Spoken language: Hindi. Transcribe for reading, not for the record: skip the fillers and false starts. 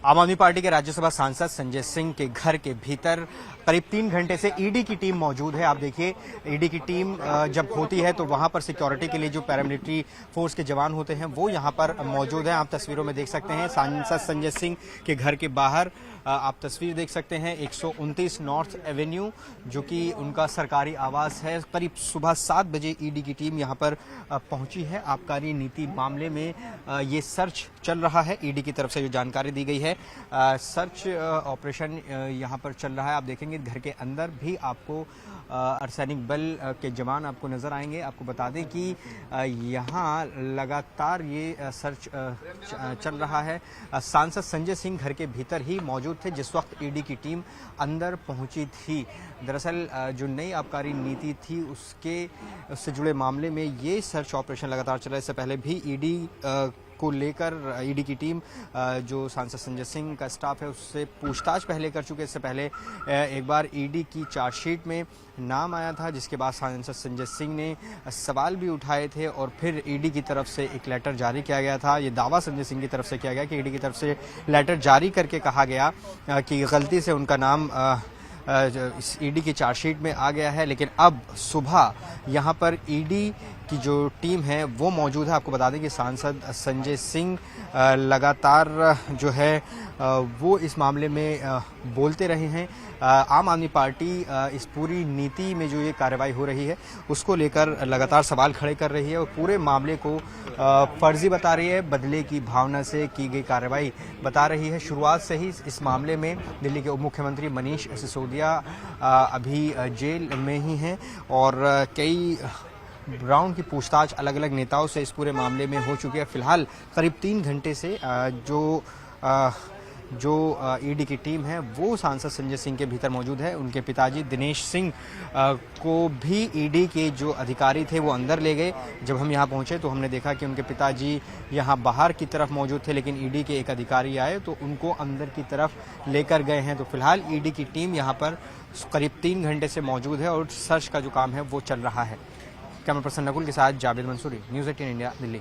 आम आदमी पार्टी के राज्यसभा सांसद संजय सिंह के घर के भीतर करीब 3 घंटे से ईडी की टीम मौजूद है। आप देखिए, ईडी की टीम जब होती है तो वहां पर सिक्योरिटी के लिए जो पैरामिलिट्री फोर्स के जवान होते हैं वो यहां पर मौजूद हैं। आप तस्वीरों में देख सकते हैं सांसद संजय सिंह के घर के बाहर आप तस्वीर देख सकते हैं 129 नॉर्थ एवेन्यू, जो कि उनका सरकारी आवास है। करीब सुबह 7 बजे ईडी की टीम यहां पर पहुंची है। आबकारी नीति मामले में ये सर्च चल रहा है। ईडी की तरफ से जो जानकारी दी गई है, सर्च ऑपरेशन यहां पर चल रहा है। आप देखेंगे घर के अंदर भी आपको अर्धसैनिक बल के जवान आपको नजर आएंगे। आपको बता दें कि यहाँ लगातार ये सर्च चल रहा है। सांसद संजय सिंह घर के भीतर ही मौजूद थे जिस वक्त ईडी की टीम अंदर पहुंची थी। दरअसल जो नई आबकारी नीति थी उससे जुड़े मामले में ये सर्च ऑपरेशन लगातार चला। इससे पहले भी ईडी को लेकर ईडी की टीम जो सांसद संजय सिंह का स्टाफ है उससे पूछताछ पहले कर चुके। इससे पहले एक बार ईडी की चार्जशीट में नाम आया था, जिसके बाद सांसद संजय सिंह ने सवाल भी उठाए थे और फिर ईडी की तरफ से एक लेटर जारी किया गया था। ये दावा संजय सिंह की तरफ से किया गया कि ईडी की तरफ से लेटर जारी करके कहा गया कि गलती से उनका नाम इस ईडी की चार्जशीट में आ गया है। लेकिन अब सुबह यहाँ पर ईडी की जो टीम है वो मौजूद है। आपको बता दें कि सांसद संजय सिंह लगातार जो है वो इस मामले में बोलते रहे हैं। आम आदमी पार्टी इस पूरी नीति में जो ये कार्रवाई हो रही है उसको लेकर लगातार सवाल खड़े कर रही है और पूरे मामले को फर्जी बता रही है, बदले की भावना से की गई कार्रवाई बता रही है। शुरुआत से ही इस मामले में दिल्ली के उप मुख्यमंत्री मनीष सिसोदिया अभी जेल में ही हैं और कई राउंड की पूछताछ अलग अलग नेताओं से इस पूरे मामले में हो चुकी है। फिलहाल करीब 3 घंटे से जो ईडी की टीम है वो सांसद संजय सिंह के भीतर मौजूद है। उनके पिताजी दिनेश सिंह को भी ईडी के जो अधिकारी थे वो अंदर ले गए। जब हम यहाँ पहुँचे तो हमने देखा कि उनके पिताजी यहाँ बाहर की तरफ मौजूद थे, लेकिन ईडी के एक अधिकारी आए तो उनको अंदर की तरफ लेकर गए हैं। तो फिलहाल ईडी की टीम यहाँ पर करीब 3 घंटे से मौजूद है और सर्च का जो काम है वो चल रहा है। कैमरा पर्सन नकुल के साथ जावेद मंसूरी, न्यूज़ 18 इंडिया, दिल्ली।